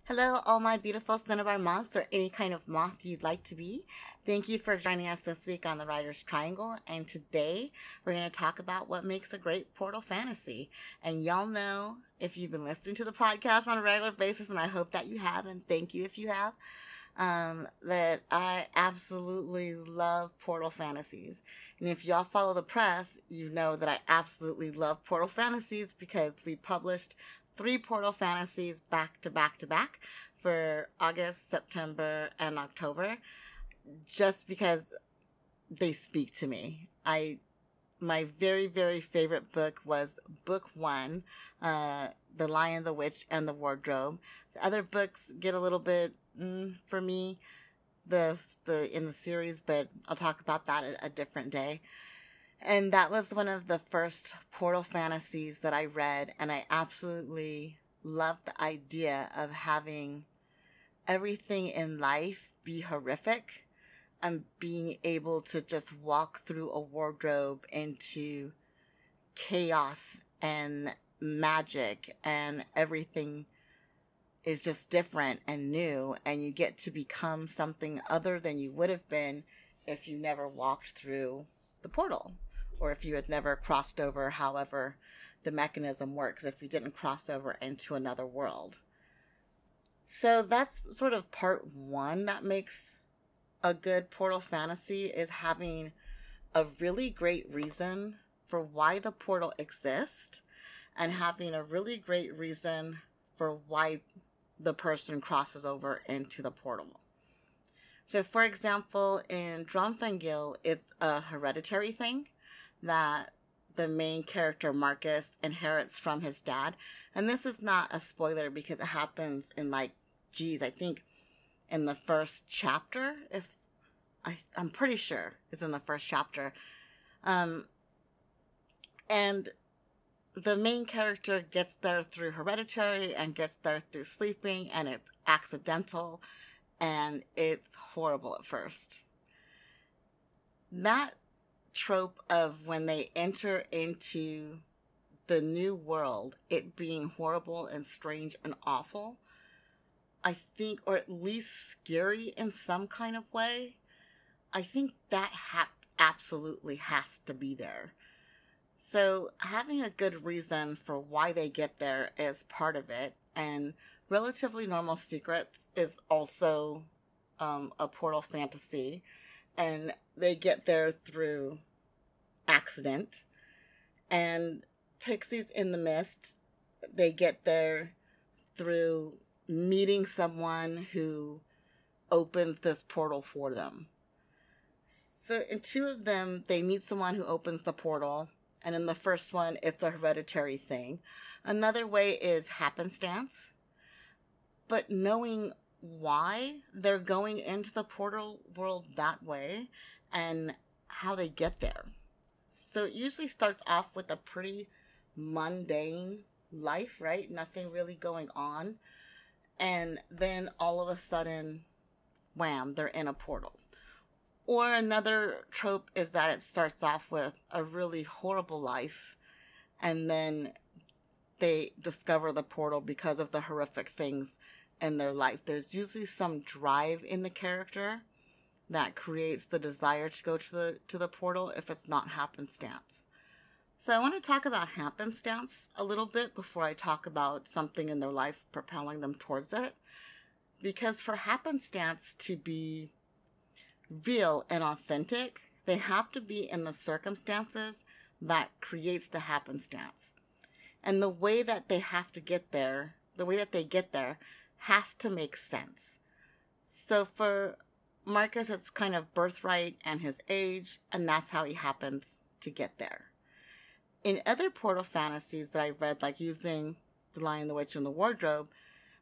Hello, all my beautiful Cinnabar moths, or any kind of moth you'd like to be. Thank you for joining us this week on the Writer's Triangle. And today we're going to talk about what makes a great portal fantasy. And y'all know, if you've been listening to the podcast on a regular basis, and I hope that you have, and thank you if you have, that I absolutely love portal fantasies. And if y'all follow the press, you know that I absolutely love portal fantasies because we published 3 portal fantasies back to back to back for August, September, and October, just because they speak to me. My very, very favorite book was book 1, The Lion, the Witch, and the Wardrobe. The other books get a little bit for me, the in the series, but I'll talk about that a different day. And that was one of the first portal fantasies that I read, and I absolutely loved the idea of having everything in life be horrific and being able to just walk through a wardrobe into chaos and magic, and everything is just different and new, and you get to become something other than you would have been if you never walked through the portal, or if you had never crossed over, however the mechanism works, if you didn't cross over into another world. So that's sort of part 1 that makes a good portal fantasy, is having a really great reason for why the portal exists, and having a really great reason for why the person crosses over into the portal. So, for example, in Dromfangil, it's a hereditary thing that the main character Marcus inherits from his dad. And this is not a spoiler because it happens in I think in the first chapter. I'm pretty sure it's in the first chapter. And the main character gets there through hereditary and gets there through sleeping, and it's accidental, and it's horrible at first. That trope of when they enter into the new world, it being horrible and strange and awful, I think, or at least scary in some kind of way, I think that absolutely has to be there. So having a good reason for why they get there is part of it, and Relatively Normal Secrets is also a portal fantasy, and they get there through accident. And Pixies in the Mist, they get there through meeting someone who opens this portal for them. So in 2 of them, they meet someone who opens the portal, and in the first one, it's a hereditary thing. Another way is happenstance, but knowing why they're going into the portal world that way and how they get there. So it usually starts off with a pretty mundane life, right? Nothing really going on. And then all of a sudden, wham, they're in a portal. Or another trope is that it starts off with a really horrible life, and then they discover the portal because of the horrific things in their life. There's usually some drive in the character that creates the desire to go to the portal if it's not happenstance. So I want to talk about happenstance a little bit before I talk about something in their life propelling them towards it. Because for happenstance to be real and authentic, they have to be in the circumstances that creates the happenstance. And the way that they have to get there, the way that they get there, has to make sense. So for Marcus, it's kind of birthright and his age, and that's how he happens to get there. In other portal fantasies that I read, like using The Lion, the Witch, and the Wardrobe,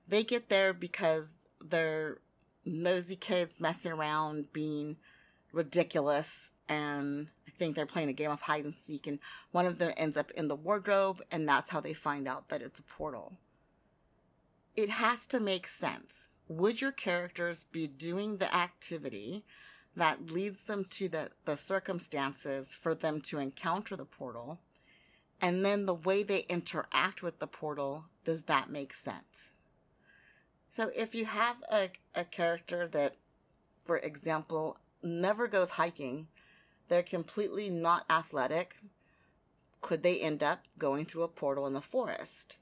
they get there because they're nosy kids messing around, being ridiculous, and I think they're playing a game of hide and seek, and one of them ends up in the wardrobe, and that's how they find out that it's a portal. It has to make sense. Would your characters be doing the activity that leads them to the circumstances for them to encounter the portal? And then the way they interact with the portal, does that make sense? So if you have a character that, for example, never goes hiking, they're completely not athletic, could they end up going through a portal in the forest?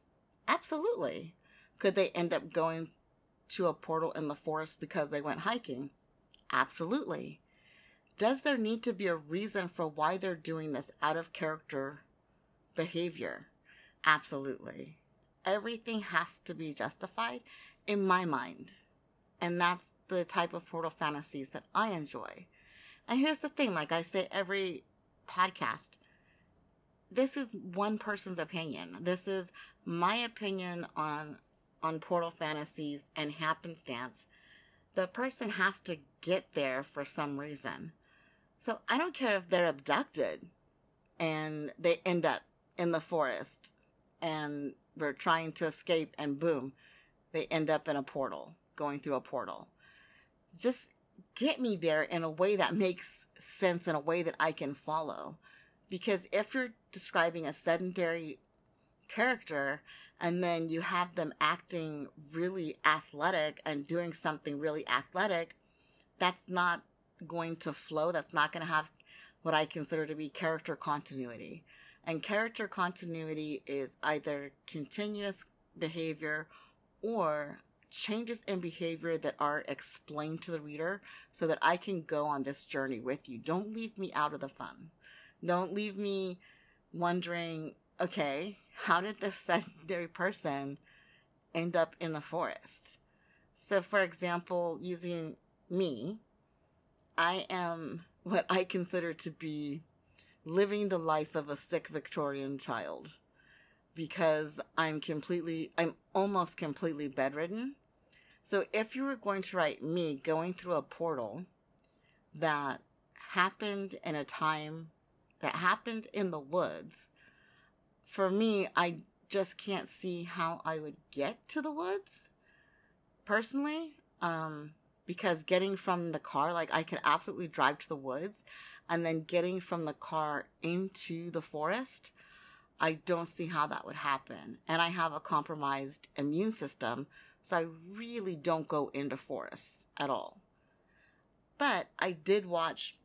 Absolutely. Could they end up going to a portal in the forest because they went hiking? Absolutely. Does there need to be a reason for why they're doing this out of character behavior? Absolutely. Everything has to be justified in my mind. And that's the type of portal fantasies that I enjoy. And here's the thing, like I say every podcast, this is one person's opinion. This is my opinion on portal fantasies and happenstance. The person has to get there for some reason. So I don't care if they're abducted and they end up in the forest and they're trying to escape and boom, they end up in a portal, going through a portal. Just get me there in a way that makes sense, in a way that I can follow. Because if you're describing a sedentary character and then you have them acting really athletic and doing something really athletic, that's not going to flow. That's not going to have what I consider to be character continuity. And character continuity is either continuous behavior or changes in behavior that are explained to the reader so that I can go on this journey with you. Don't leave me out of the fun. Don't leave me wondering, okay, how did this sedentary person end up in the forest? So, for example, using me, I am what I consider to be living the life of a sick Victorian child because I'm almost completely bedridden. So if you were going to write me going through a portal that happened in a time that happened in the woods, for me, I just can't see how I would get to the woods personally. Because getting from the car, like I could absolutely drive to the woods, and then getting from the car into the forest, I don't see how that would happen. And I have a compromised immune system, so I really don't go into forests at all. But I did watch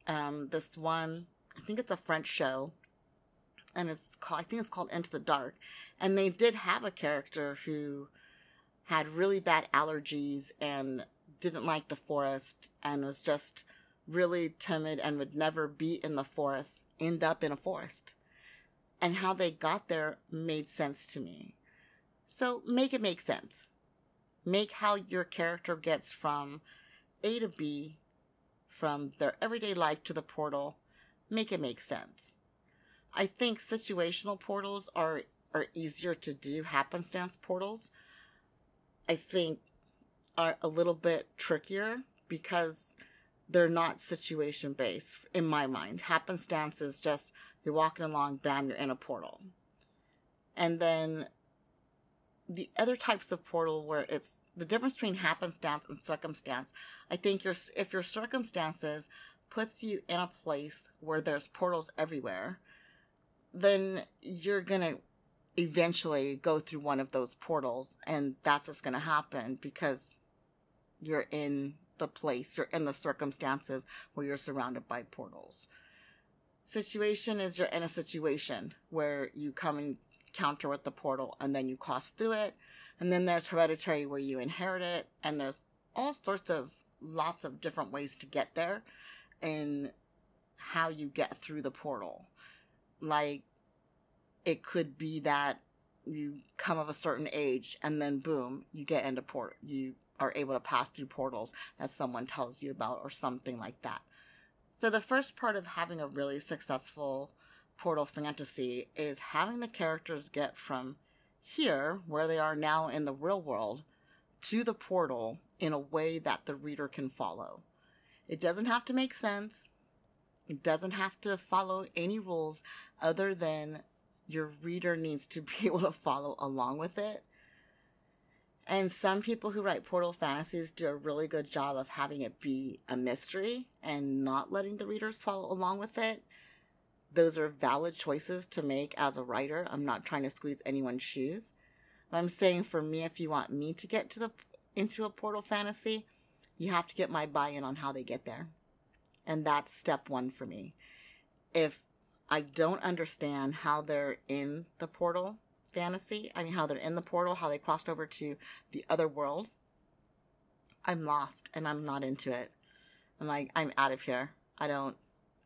this one, I think it's a French show, and I think it's called Into the Dark. And they did have a character who had really bad allergies and didn't like the forest and was just really timid and would never be in the forest, end up in a forest. And how they got there made sense to me. So make it make sense. Make how your character gets from A to B, from their everyday life to the portal, make it make sense. I think situational portals are easier to do. Happenstance portals, I think, are a little bit trickier because they're not situation based in my mind. Happenstance is just you're walking along, bam, you're in a portal. And then the other types of portal where it's the difference between happenstance and circumstance. I think if your circumstances puts you in a place where there's portals everywhere, then you're going to eventually go through one of those portals, and that's just going to happen because you're in the place, you're in the circumstances where you're surrounded by portals. Situation is you're in a situation where you come encounter with the portal and then you cross through it. And then there's hereditary where you inherit it, and there's all sorts of lots of different ways to get there and how you get through the portal. Like, it could be that you come of a certain age and then boom, you get into you are able to pass through portals that someone tells you about or something like that. So the first part of having a really successful portal fantasy is having the characters get from here, where they are now in the real world, to the portal in a way that the reader can follow. It doesn't have to make sense. It doesn't have to follow any rules other than your reader needs to be able to follow along with it. And some people who write portal fantasies do a really good job of having it be a mystery and not letting the readers follow along with it. Those are valid choices to make as a writer. I'm not trying to squeeze anyone's shoes. But I'm saying for me, if you want me to get to into a portal fantasy, you have to get my buy-in on how they get there. And that's step one for me. If I don't understand how they're in the portal fantasy, how they're in the portal, how they crossed over to the other world, I'm lost and I'm not into it. I'm like, I'm out of here.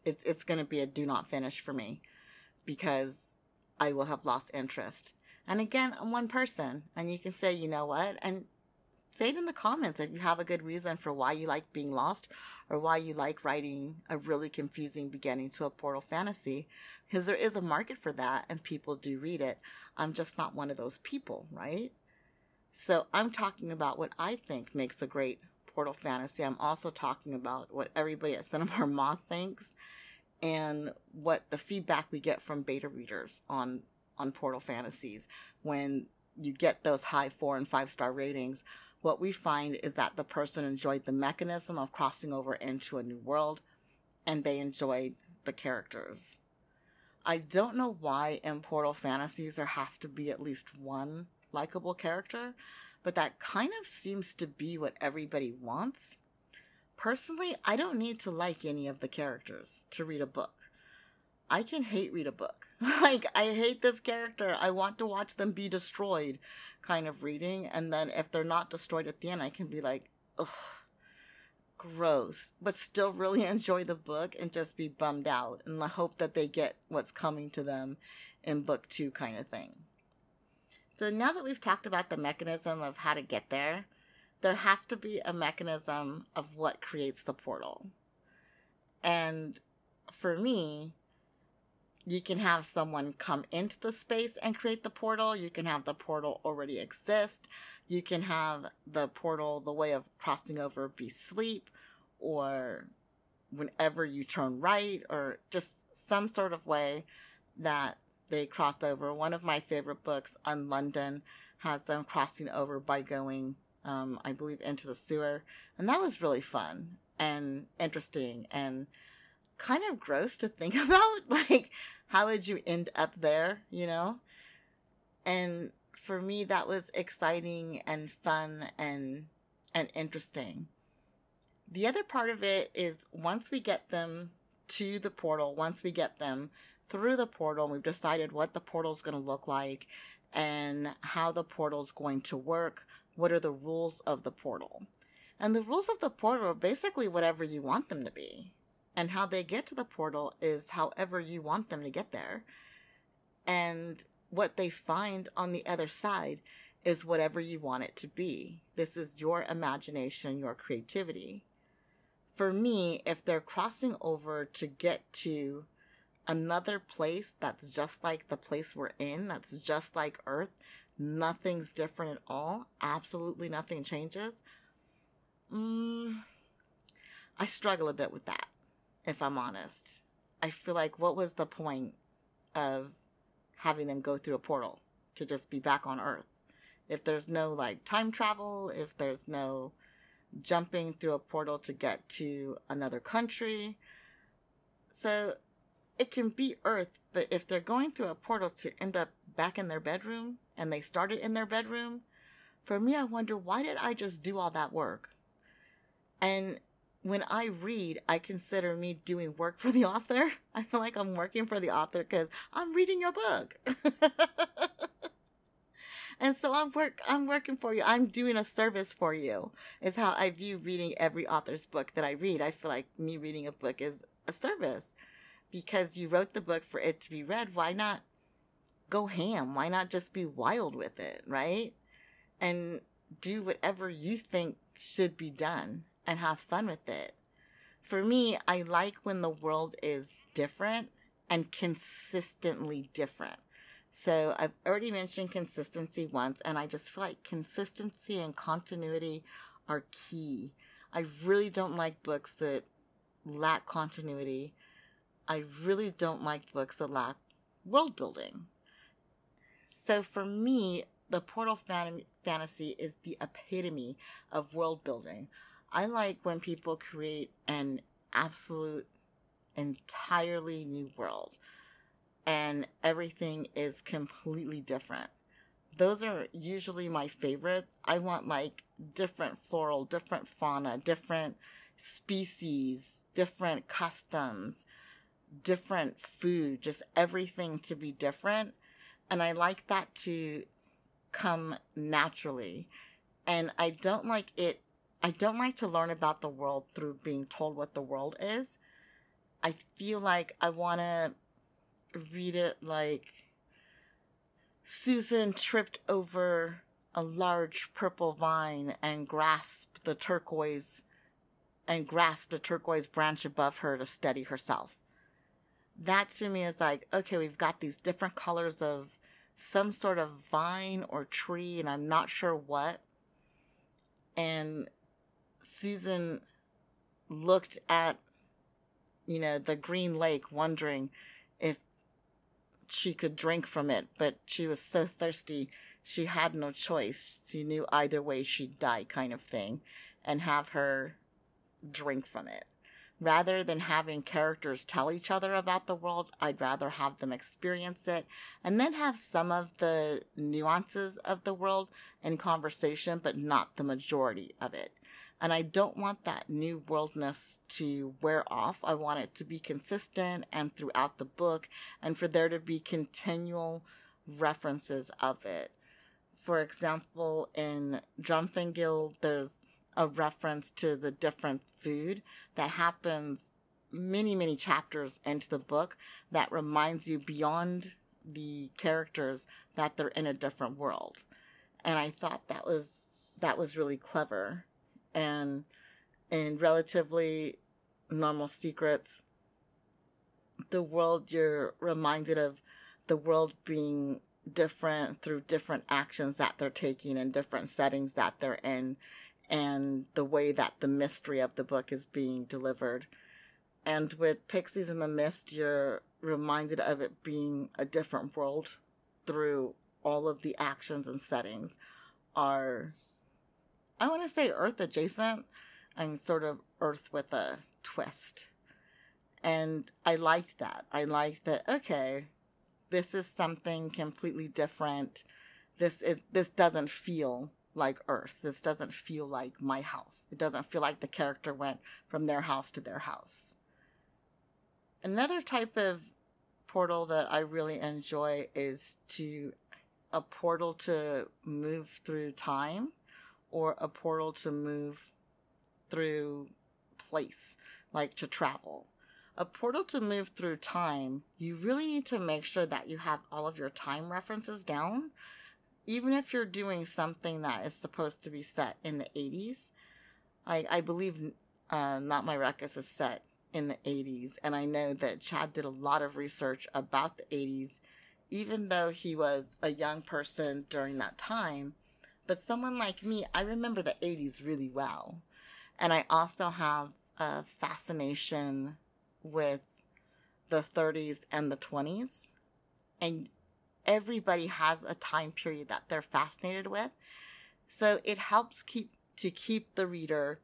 It's going to be a do not finish for me because I will have lost interest. And again, I'm one person, and you can say, you know what, and say it in the comments if you have a good reason for why you like being lost or why you like writing a really confusing beginning to a portal fantasy, because there is a market for that and people do read it. I'm just not one of those people, right? So I'm talking about what I think makes a great portal fantasy. I'm also talking about what everybody at Cinema Moth thinks and what the feedback we get from beta readers on portal fantasies. When you get those high 4 and 5 star ratings, what we find is that the person enjoyed the mechanism of crossing over into a new world, and they enjoyed the characters. I don't know why in portal fantasies there has to be at least one likable character, but that kind of seems to be what everybody wants. Personally, I don't need to like any of the characters to read a book. I can hate read a book. Like, I hate this character, I want to watch them be destroyed kind of reading. And then if they're not destroyed at the end, I can be like, ugh, gross. But still really enjoy the book and just be bummed out and hope that they get what's coming to them in book 2 kind of thing. So now that we've talked about the mechanism of how to get there, there has to be a mechanism of what creates the portal. And for me, you can have someone come into the space and create the portal. You can have the portal already exist. You can have the portal, the way of crossing over, be sleep, or whenever you turn right, or just some sort of way that they crossed over. One of my favorite books on London has them crossing over by going, I believe, into the sewer. And that was really fun and interesting and kind of gross to think about. Like, how would you end up there, you know? And for me, that was exciting and fun and interesting. The other part of it is once we get them to the portal, once we get them through the portal, and we've decided what the portal is going to look like and how the portal is going to work, what are the rules of the portal? And the rules of the portal are basically whatever you want them to be. And how they get to the portal is however you want them to get there. And what they find on the other side is whatever you want it to be. This is your imagination, your creativity. For me, if they're crossing over to get to another place that's just like the place we're in, that's just like Earth, nothing's different at all, absolutely nothing changes, I struggle a bit with that. If I'm honest, I feel like what was the point of having them go through a portal to just be back on Earth? If there's no like time travel, if there's no jumping through a portal to get to another country. So it can be Earth, but if they're going through a portal to end up back in their bedroom and they started in their bedroom, for me, I wonder, why did I just do all that work? And when I read, I consider me doing work for the author. I feel like I'm working for the author because I'm reading your book. And so I'm working for you. I'm doing a service for you, is how I view reading every author's book that I read. I feel like me reading a book is a service because you wrote the book for it to be read. Why not go ham? Why not just be wild with it, right? And do whatever you think should be done and have fun with it. For me, I like when the world is different and consistently different. So I've already mentioned consistency once, and I just feel like consistency and continuity are key. I really don't like books that lack continuity. I really don't like books that lack world building. So for me, the portal fantasy is the epitome of world building. I like when people create an absolute, entirely new world and everything is completely different. those are usually my favorites. I want like different floral, different fauna, different species, different customs, different food, just everything to be different. And I like that to come naturally. And I don't like to learn about the world through being told what the world is. I feel like I want to read it like Susan tripped over a large purple vine and grasped a turquoise branch above her to steady herself. That to me is like, okay, we've got these different colors of some sort of vine or tree, and I'm not sure what. And Susan looked at, the green lake, wondering if she could drink from it, but she was so thirsty, she had no choice. She knew either way she'd die, kind of thing, and have her drink from it. Rather than having characters tell each other about the world, I'd rather have them experience it and then have some of the nuances of the world in conversation, but not the majority of it. And I don't want that new worldness to wear off. I want it to be consistent and throughout the book, and for there to be continual references of it. For example, in Drumfingil, there's a reference to the different food that happens many, many chapters into the book that reminds you beyond the characters that they're in a different world. And I thought that was really clever. And in Relatively Normal Secrets, the world, you're reminded of the world being different through different actions that they're taking and different settings that they're in, and the way that the mystery of the book is being delivered. And with Pixies in the Mist, you're reminded of it being a different world through all of the actions and settings are, I want to say, Earth adjacent and sort of Earth with a twist. And I liked that. I liked that, okay, this is something completely different. This doesn't feel like Earth. This doesn't feel like my house. It doesn't feel like the character went from their house to their house. Another type of portal that I really enjoy is a portal to move through time, or a portal to move through place, like to travel. A portal to move through time, you really need to make sure that you have all of your time references down. Even if you're doing something that is supposed to be set in the 80s, I believe Not My Ruckus is set in the 80s, and I know that Chad did a lot of research about the 80s, even though he was a young person during that time. But someone like me, I remember the 80s really well. And I also have a fascination with the 30s and the 20s. And everybody has a time period that they're fascinated with. So it helps keep the reader,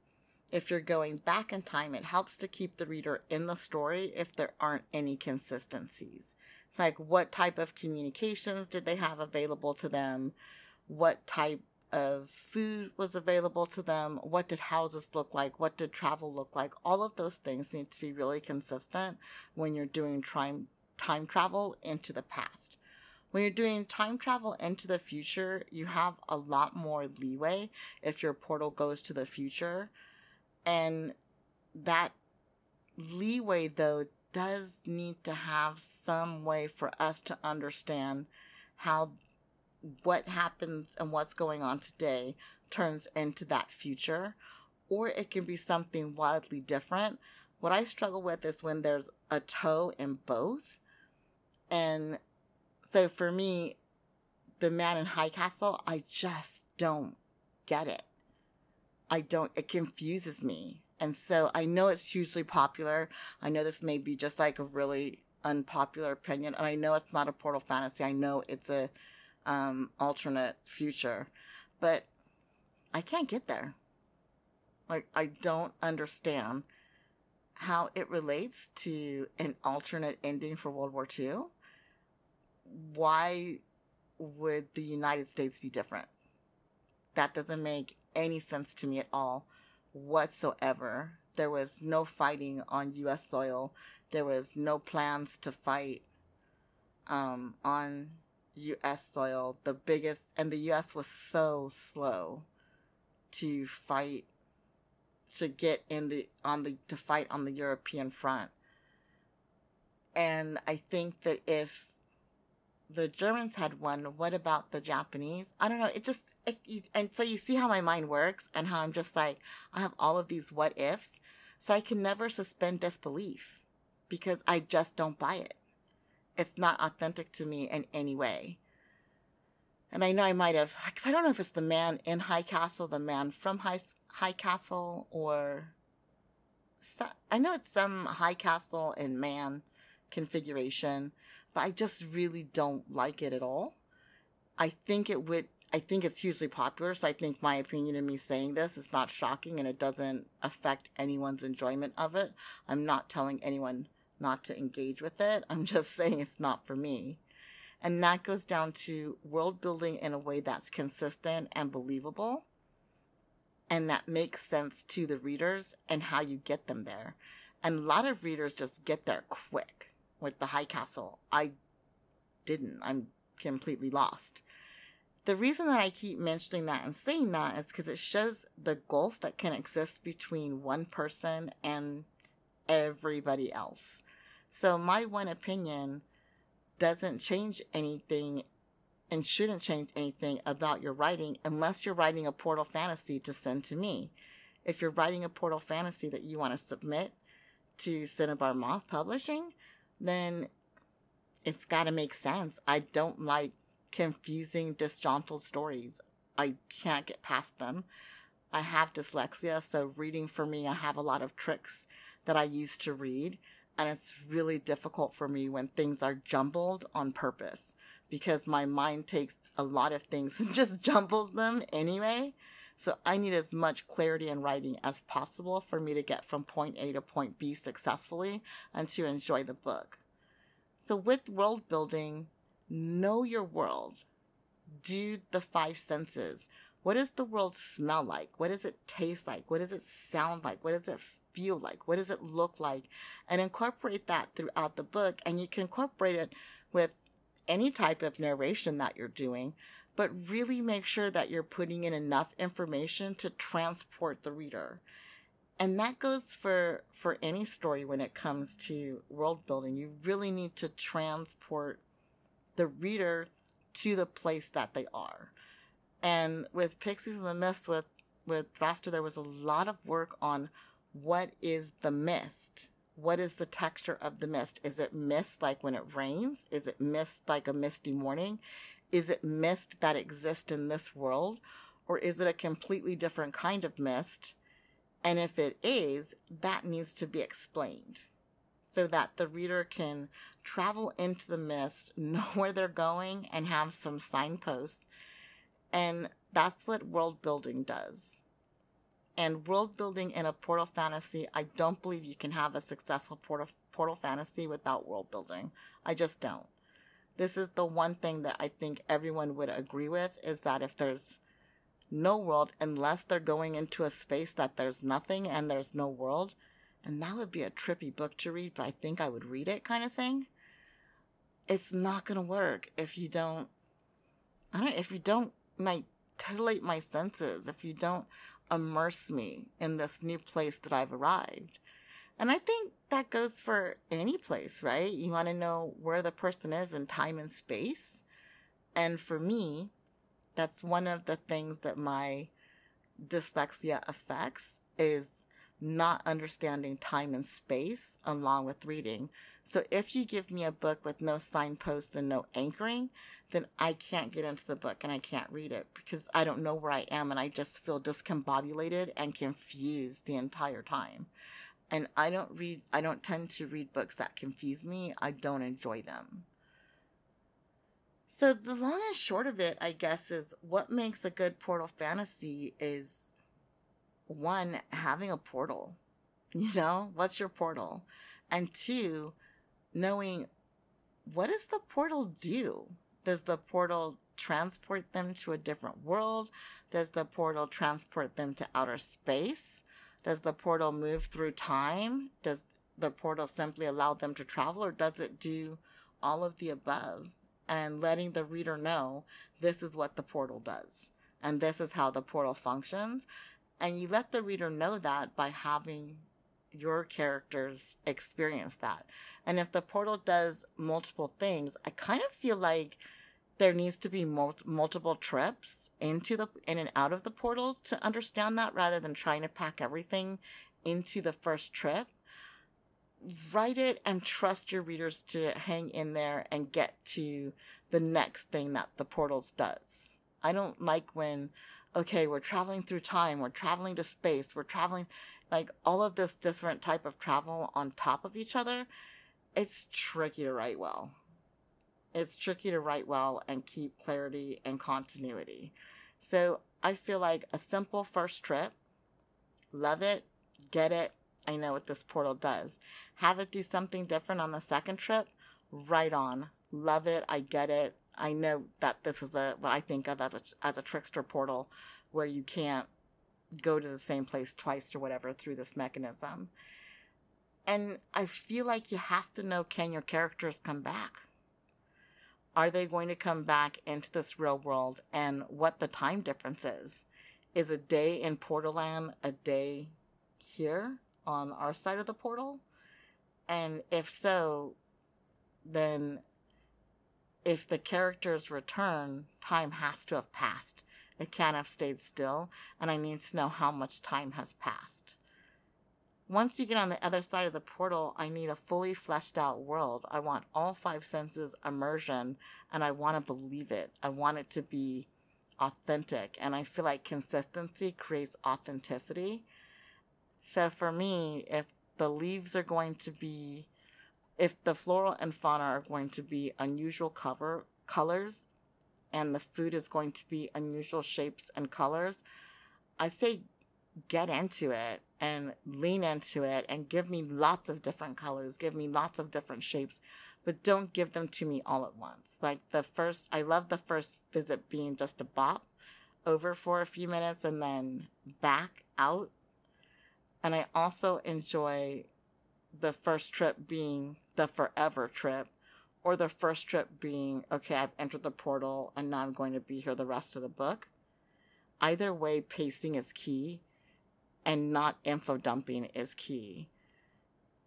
if you're going back in time, it helps to keep the reader in the story if there aren't any consistencies. It's like, what type of communications did they have available to them? What type of food was available to them? What did houses look like? What did travel look like? All of those things need to be really consistent when you're doing time travel into the past. When you're doing time travel into the future, you have a lot more leeway if your portal goes to the future. And that leeway, though, does need to have some way for us to understand how what happens and what's going on today turns into that future, or it can be something wildly different. What I struggle with is when there's a toe in both. And so for me, The Man in High Castle, I just don't get it. It confuses me. And so I know it's hugely popular. I know this may be just like a really unpopular opinion. And I know it's not a portal fantasy. I know it's a alternate future. But I can't get there. Like, I don't understand how it relates to an alternate ending for World War II. Why would the United States be different? That doesn't make any sense to me at all whatsoever. There was no fighting on U.S. soil. There was no plans to fight on U.S. soil. And the U.S. was so slow to fight, to get to fight on the European front. And I think that if the Germans had won, what about the Japanese? I don't know. And so you see how my mind works and how I'm just like, I have all of these what ifs. So I can never suspend disbelief because I just don't buy it. It's not authentic to me in any way. And I know I might have, because I don't know if it's the man in High Castle, the man from High Castle, or I know it's some High Castle and man configuration, but I just really don't like it at all. I think it's hugely popular, so I think my opinion of me saying this is not shocking and it doesn't affect anyone's enjoyment of it. I'm not telling anyone not to engage with it. I'm just saying it's not for me. And that goes down to world building in a way that's consistent and believable, and that makes sense to the readers and how you get them there. And a lot of readers just get there quick with the High Castle. I didn't. I'm completely lost. The reason that I keep mentioning that and saying that is because it shows the gulf that can exist between one person and everybody else. So my one opinion doesn't change anything and shouldn't change anything about your writing unless you're writing a portal fantasy to send to me. If you're writing a portal fantasy that you want to submit to Cinnabar Moth Publishing, then it's got to make sense. I don't like confusing, disjointed stories. I can't get past them. I have dyslexia, so reading for me, I have a lot of tricks that I use to read. And it's really difficult for me when things are jumbled on purpose because my mind takes a lot of things and just jumbles them anyway. So I need as much clarity in writing as possible for me to get from point A to point B successfully and to enjoy the book. So with world building, know your world. Do the 5 senses. What does the world smell like? What does it taste like? What does it sound like? What does it feel like? What does it look like? And incorporate that throughout the book. And you can incorporate it with any type of narration that you're doing, but really make sure that you're putting in enough information to transport the reader. And that goes for any story when it comes to world building. You really need to transport the reader to the place that they are. And with Pixies in the Mist, with Thraster, there was a lot of work on what is the mist? What is the texture of the mist? Is it mist like when it rains? Is it mist like a misty morning? Is it mist that exists in this world? Or is it a completely different kind of mist? And if it is, that needs to be explained so that the reader can travel into the mist, know where they're going, and have some signposts. And that's what world building does. And world building in a portal fantasy, I don't believe you can have a successful portal fantasy without world building. I just don't. This is the one thing that I think everyone would agree with, is that if there's no world, unless they're going into a space that there's nothing and there's no world, and that would be a trippy book to read, but I think I would read it kind of thing. It's not going to work if you don't like titillate my senses, if you don't immerse me in this new place that I've arrived. And I think that goes for any place, right? You want to know where the person is in time and space. And for me, that's one of the things that my dyslexia affects, is not understanding time and space along with reading. So if you give me a book with no signposts and no anchoring, then I can't get into the book and I can't read it because I don't know where I am and I just feel discombobulated and confused the entire time. And I don't tend to read books that confuse me. I don't enjoy them. So the long and short of it, I guess, is what makes a good portal fantasy is, one, having a portal. What's your portal? And two, knowing, what does the portal do? Does the portal transport them to a different world? Does the portal transport them to outer space? Does the portal move through time? Does the portal simply allow them to travel, or does it do all of the above? And letting the reader know this is what the portal does, and this is how the portal functions. And you let the reader know that by having your characters experience that. And if the portal does multiple things, I kind of feel like there needs to be multiple trips in and out of the portal to understand that, rather than trying to pack everything into the first trip. Write it and trust your readers to hang in there and get to the next thing that the portals does. I don't like when, okay, we're traveling through time, we're traveling to space, we're traveling, like all of this different type of travel on top of each other. It's tricky to write well. It's tricky to write well and keep clarity and continuity. So I feel like a simple first trip, love it, get it, I know what this portal does. Have it do something different on the second trip, right on. Love it, I get it. I know that this is what I think of as a trickster portal, where you can't go to the same place twice or whatever through this mechanism. And I feel like you have to know, can your characters come back? Are they going to come back into this real world, and what the time difference is? Is a day in Portaland a day here on our side of the portal? And if so, then if the characters return, time has to have passed. It can't have stayed still, and I need to know how much time has passed. Once you get on the other side of the portal, I need a fully fleshed out world. I want all 5 senses immersion, and I want to believe it. I want it to be authentic, and I feel like consistency creates authenticity. So for me, if the leaves are going to be, if the floral and fauna are going to be unusual colors, and the food is going to be unusual shapes and colors, I say get into it and lean into it and give me lots of different colors, give me lots of different shapes, but don't give them to me all at once. Like I love the first visit being just a bop over for a few minutes and then back out. And I also enjoy the first trip being the forever trip, or the first trip being, okay, I've entered the portal and now I'm going to be here the rest of the book. Either way, pacing is key, and not info dumping is key.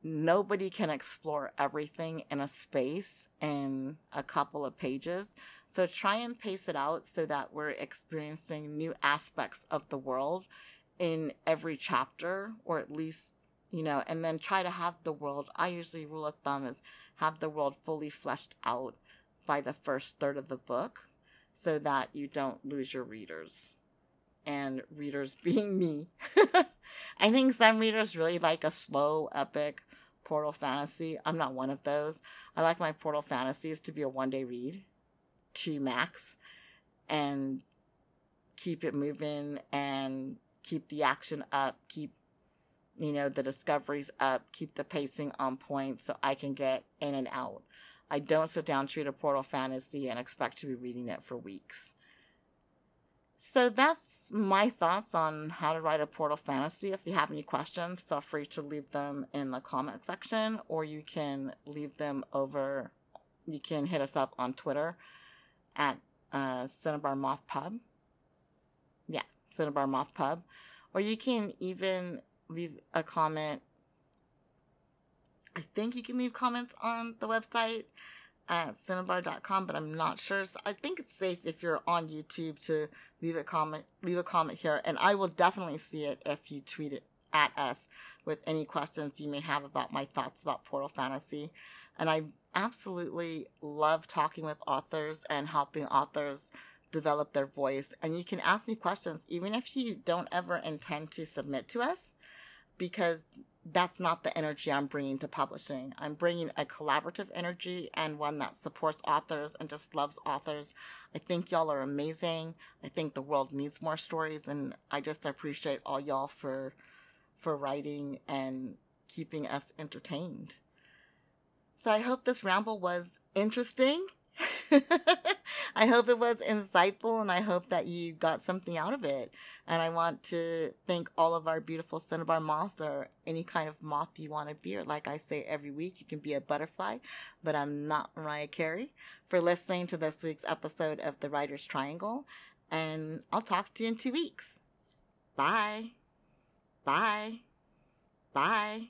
Nobody can explore everything in a space in a couple of pages. So try and pace it out so that we're experiencing new aspects of the world in every chapter, or at least, and then try to have the world, I usually rule of thumb is have the world fully fleshed out by the first third of the book, so that you don't lose your readers. And readers being me. I think some readers really like a slow, epic portal fantasy. I'm not one of those. I like my portal fantasies to be a one-day read, 2 max, and keep it moving and keep the action up, keep the discoveries up, keep the pacing on point so I can get in and out. I don't sit down to read a portal fantasy and expect to be reading it for weeks. So that's my thoughts on how to write a portal fantasy. If you have any questions, feel free to leave them in the comment section, or you can leave them over. You can hit us up on Twitter at Cinnabar Moth Pub. Yeah, Cinnabar Moth Pub. Or you can even leave a comment. I think you can leave comments on the website at cinnabar.com, but I'm not sure. So I think it's safe if you're on YouTube to leave a comment here, and I will definitely see it if you tweet it at us with any questions you may have about my thoughts about portal fantasy. And I absolutely love talking with authors and helping authors develop their voice. And you can ask me questions even if you don't ever intend to submit to us, because that's not the energy I'm bringing to publishing. I'm bringing a collaborative energy and one that supports authors and just loves authors. I think y'all are amazing. I think the world needs more stories, and I just appreciate all y'all for writing and keeping us entertained. So I hope this ramble was interesting. I hope it was insightful, and I hope that you got something out of it. And I want to thank all of our beautiful cinnabar moths, or any kind of moth you want to be. Or like I say every week, you can be a butterfly, but I'm not Mariah Carey, for listening to this week's episode of The Writer's Triangle. And I'll talk to you in 2 weeks. Bye. Bye. Bye.